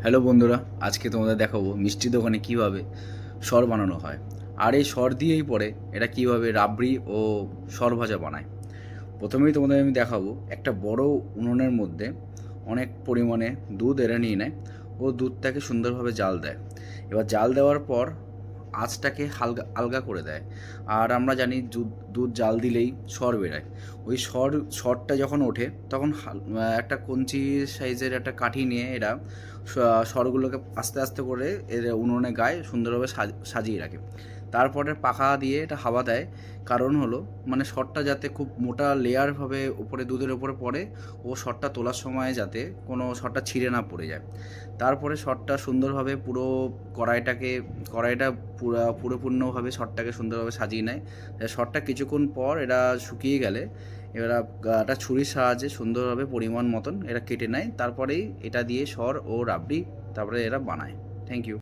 Hello বন্ধুরা, আজকে তোমাদের দেখাবো মিষ্টি দোকানে কিভাবে সর বানানো হয়। আর এই সর দিয়েই পরে এটা কিভাবে রাবড়ি ও সর ভাজা বানায়। প্রথমেই তোমাদের আমি দেখাবো, একটা বড় উনুনের মধ্যে অনেক পরিমাণে দুধ এরা নিয়ে নেয় ও দুধটাকে সুন্দরভাবে জাল দেয়। এবার জাল দেওয়ার পর আঁচটাকে হালকা আলগা করে দেয়। আর আমরা জানি দুধ দুধ জাল দিলেই সর বেরোয়। ওই সরটা যখন ওঠে তখন একটা কঞ্চি সাইজের একটা কাঠি নিয়ে এরা সরগুলোকে আস্তে আস্তে করে এর উনুনে গায়ে সুন্দরভাবে সাজিয়ে রাখে। তারপরে পাখা দিয়ে এটা হাওয়া দেয়। কারণ হলো মানে সরটা যাতে খুব মোটা লেয়ারভাবে উপরে দুধের উপরে পড়ে ও সরটা তোলার সময় যাতে কোনো সরটা ছিঁড়ে না পড়ে যায়। তারপরে সরটা সুন্দরভাবে পুরো কড়াইটা পুরোপূর্ণভাবে সরটাকে সুন্দরভাবে সাজিয়ে নেয়। সরটা কিছুক্ষণ পর এটা শুকিয়ে গেলে এরা একটা ছুরির সাহায্যে সুন্দরভাবে পরিমাণ মতন এরা কেটে নেয়। তারপরেই এটা দিয়ে সর ও রাবড়ি তারপরে এরা বানায়। Thank you.